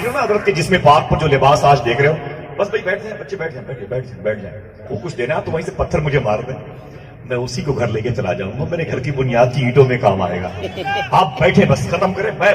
رہے ہو نا حضرت کے جسم پاک پر جو لباس آج دیکھ رہے ہو، بس بھائی بیٹھ جائیں بچے، بیٹھ جائیں، وہ کچھ دینا تو وہیں سے پتھر مجھے مار دیں، میں اسی کو گھر لے کے چلا جاؤں گا، میرے گھر کی بنیاد کی اینٹوں میں کام آئے گا. آپ بیٹھے بس ختم کریں. میں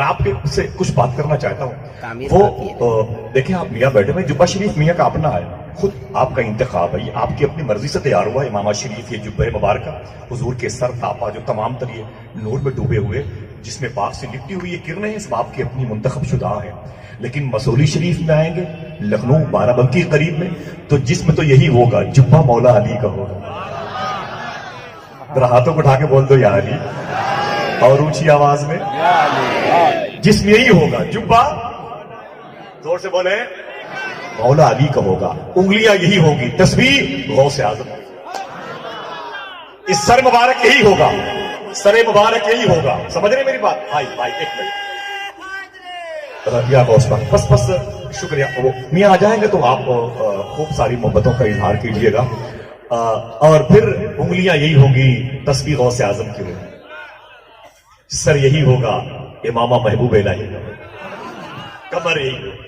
آپ کے سے کچھ بات کرنا چاہتا ہوں. وہ دیکھیں آپ میاں بیٹھے ہوئے، جبہ شریف میاں کا اپنا ہے، خود آپ کا انتخاب ہے، یہ آپ کی اپنی مرضی سے تیار ہوا. امامہ شریف یہ جبہ مبارکہ حضور کے سر تاپا جو تمام تر یہ نور میں ڈوبے ہوئے جس میں پاک سے لپٹی ہوئی یہ کرنیں ہیں، سب آپ کی اپنی منتخب شدہ ہیں. لیکن مسوری شریف میں آئیں گے، لکھنؤ بارہ بنکی قریب میں، تو جسم تو یہی ہوگا، جبہ مولا علی کا ہوگا. ذرا ہاتھوں کو اٹھا کے بول دو یا علی، اور اونچی آواز میں جسم یہی ہوگا، جبہ زور سے بولیں مولا علی کا ہوگا. انگلیاں یہی ہوگی، تسبیح غوث اعظم. اس سر مبارک یہی ہوگا، سر مبارک یہی ہوگا. سمجھ رہے میری بات؟ بھائی ایک منٹ یا غوث پاک، بس شکریہ. وہ میاں آ جائیں گے تو آپ خوب ساری محبتوں کا اظہار کیجیے گا. اور پھر انگلیاں یہی ہوں گی، تسبیح غوث اعظم کی ہوگی. سر یہی ہوگا، امامہ محبوب الہی کا. کمر یہی ہوگا،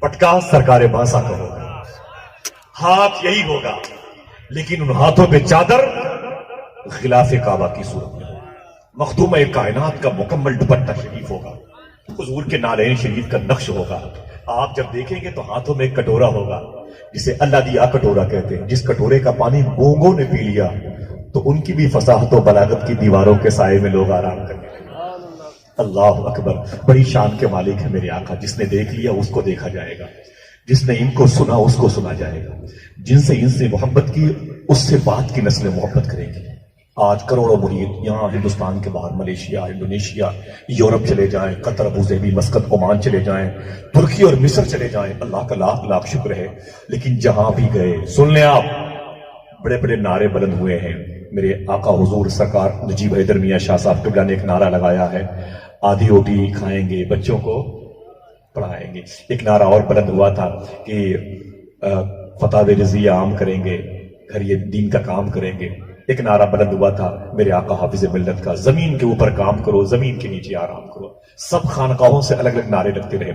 پٹکا سرکار بانسا کا ہوگا. ہاتھ یہی ہوگا، لیکن ان ہاتھوں پہ چادر غلاف کعبہ کی صورت میں ہوگا. مخدومہ کائنات کا مکمل دوپٹہ شریف ہوگا. حضور کے نالین شریف کا نقش ہوگا. آپ جب دیکھیں گے تو ہاتھوں میں ایک کٹورا ہوگا جسے اللہ دیا کٹورا کہتے ہیں. جس کٹورے کا پانی گونگوں نے پی لیا تو ان کی بھی فصاحت و بلاغت کی دیواروں کے سائے میں لوگ آرام کرنے لگے. اللہ اکبر. بڑی شان کے مالک ہے میرے آقا. جس نے دیکھ لیا اس کو دیکھا جائے گا، جس نے ان کو سنا اس کو سنا جائے گا. جن سے ان سے محبت کی اس سے بعد کی نسلیں محبت کریں گی. آج کروڑوں مرید یہاں ہندوستان کے باہر ملیشیا، انڈونیشیا، یورپ چلے جائیں، قطر، ابوظہبی، مسقط، عمان چلے جائیں، ترکی اور مصر چلے جائیں، اللہ کا لاکھ لاکھ شکر ہے. لیکن جہاں بھی گئے سن لیں آپ، بڑے بڑے نعرے بلند ہوئے ہیں. میرے آقا حضور سرکار نجیب حیدر میاں شاہ صاحب قبلہ نے ایک نعرہ لگایا ہے، آدھی روٹی کھائیں گے، بچوں کو پڑھائیں گے. ایک نعرہ اور بلند ہوا تھا کہ فتح رضیہ عام کریں گے، گھر یہ دین کا کام کریں گے. ایک نعرہ بلند ہوا تھا میرے آقا حافظ ملت کا، زمین کے اوپر کام کرو، زمین کے نیچے آرام کرو. سب خانقاہوں سے الگ الگ نعرے لگتے رہے.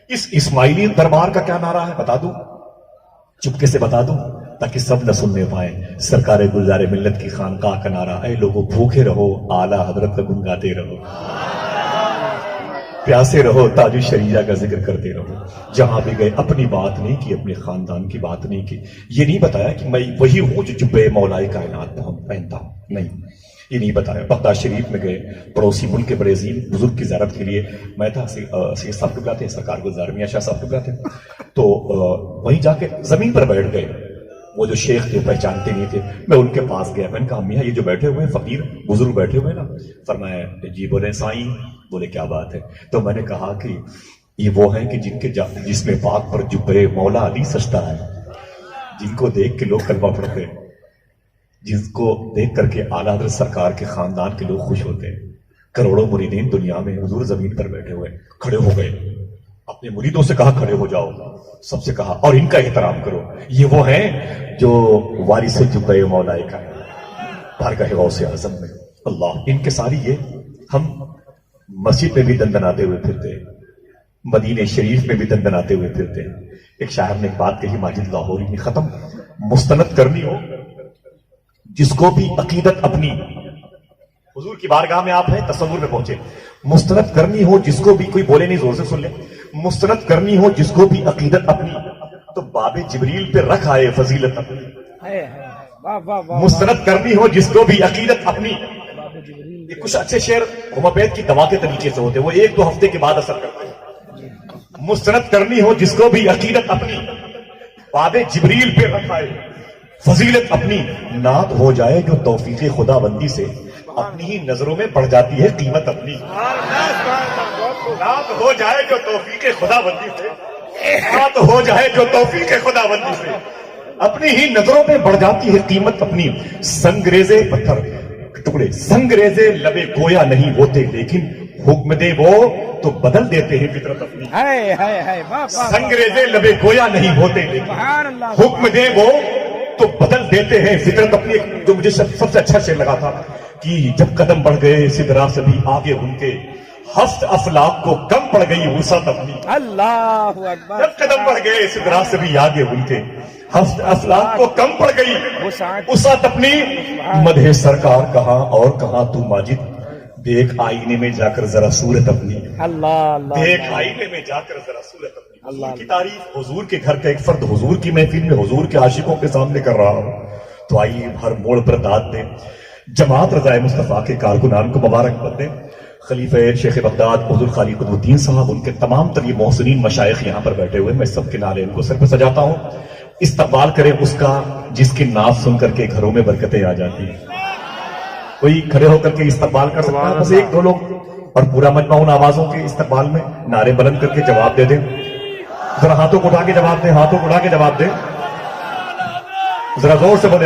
اس اسماعیلی دربار کا کیا نعرہ ہے بتا دوں؟ چپکے سے بتا دوں تاکہ سب نہ سننے پائیں. سرکار گلزار ملت کی خانقاہ کا نعرہ، اے لوگوں بھوکے رہو، اعلیٰ حضرت کا گنگاتے رہو، پیاسے رہو، تاج الشریعہ کا ذکر کرتے رہو. جہاں بھی گئے اپنی بات نہیں کی، اپنے خاندان کی بات نہیں کی. یہ نہیں بتایا کہ میں وہی ہوں جو جبے مولا کائنات پہنتا ہوں، نہیں، یہ نہیں بتایا. بغداد شریف میں گئے، پڑوسی ملک کے بڑے عظیم بزرگ کی زیارت کے لیے. میں تھا سید صاحب قبلہ تھے، سرکار گلزار میاں شاہ صاحب قبلہ تھے. تو وہیں جا کے زمین پر بیٹھ گئے. وہ جو شیخ تھے پہچانتے نہیں تھے. میں ان کے پاس گیا، میں نے کہا میاں یہ جو بیٹھے ہوئے ہیں فقیر بزرگ بیٹھے ہوئے ہیں نا؟ فرمایا جی. بولے سائیں. بولے کیا بات ہے؟ تو میں نے کہا کہ یہ وہ ہیں کہ جن کے جسم پاک پر جبہ مولا علی سجتا ہے، جن کو دیکھ کے لوگ کلمہ پڑھتے ہیں، جن کو دیکھ کر کے اعلیٰ حضرت سرکار کے خاندان کے لوگ خوش ہوتے ہیں. کروڑوں مریدین دنیا میں، حضور زمین پر بیٹھے ہوئے کھڑے ہو گئے. اپنے مریدوں سے کہا کھڑے ہو جاؤ، سب سے کہا اور ان کا احترام کرو. یہ وہ ہیں جو وارث جبہ مولا کا ہے، بارگاہ غوث اعظم میں. اللہ ان کے ساری یہ. ہم مسجد میں بھی دندناتے ہوئے پھرتے، مدینہ شریف میں بھی دندناتے ہوئے پھرتے. ایک شاعر نے ایک بات کہی، ماجد لاہوری نے، ختم مستند کرنی ہو جس کو بھی عقیدت اپنی، حضور کی بارگاہ میں آپ ہیں، تصور میں پہنچے، مستند کرنی ہو جس کو بھی، کوئی بولے نہیں زور سے سن لے، مستند کرنی ہو جس کو بھی عقیدت اپنی، تو باب جبریل پہ رکھ آئے فضیلت اپنی. مستند کرنی ہو جس کو بھی عقیدت اپنی. یہ کچھ اچھے شعر ہومیوپیتھ کی دوا کے طریقے سے ہوتے ہیں، وہ ایک دو ہفتے کے بعد اثر کرتے ہیں. مستند کرنی ہو جس کو بھی عقیدت اپنی، باب جبریل پہ رکھ آئے فضیلت اپنی. نعت ہو جائے جو توفیق خدا بندی سے، اپنی ہی نظروں میں بڑھ جاتی ہے قیمت اپنی. نعت ہو جائے جو توفیق خدا بندی سے، نعت ہو جائے جو توفیق خدا بندی سے، اپنی ہی نظروں میں بڑھ جاتی ہے قیمت اپنی. سنگریزے پتھر ٹکڑے، سنگریزے لبے گویا نہیں ہوتے، لیکن حکم دے وہ تو بدل دیتے ہیں فطرت اپنی. سنگریزے لبے گویا نہیں ہوتے، لیکن حکم دے وہ تو بدل دیتے ہیں فطرت اپنی. جو مجھے سب سے اچھا شعر لگا تھا کہ جب قدم بڑھ گئے سدرا سے بھی آگے ان کے، ہفت افلاق کو کم پڑ گئی وسعت اپنی. اللہ اکبر. جب قدم بڑھ گئے اس طرح سے بھی آگے ان کے ہفت افلاق کو کم پڑ گئی وسعت اپنی. مدح سرکار کہاں اور کہاں تو ماجد، دیکھ آئینے میں جا کر ذرا صورت اپنی. اللہ اللہ. دیکھ آئینے میں جا کر ذرا صورت اپنی. حضور کی تعریف حضور کے گھر کا ایک فرد حضور کی محفل میں حضور کے عاشقوں کے سامنے کر رہا ہوں تو آئیے ہر موڑ پر داد دیں. جماعت رضائے مصطفیٰ کے کارکنان کو مبارکباد دیں. خلیفہ شیخ بغداد حضور خالی قطب الدین صاحب، ان کے تمام تر یہ محسنین مشائخ یہاں پر بیٹھے ہوئے، میں سب کے نعرے ان کو سر پہ سجاتا ہوں. استقبال کرے اس کا جس کی نعت سن کر کے گھروں میں برکتیں آ جاتی ہیں. کوئی کھڑے ہو کر کے استقبال کر سکتا ہے؟ بس ایک دو لوگ، اور پورا مجمع ان آوازوں کے استقبال میں نعرے بلند کر کے جواب دے دیں. ذرا ہاتھوں کو اٹھا کے جواب دیں، ہاتھوں کو اٹھا کے جواب دیں، ذرا زور سے بولے.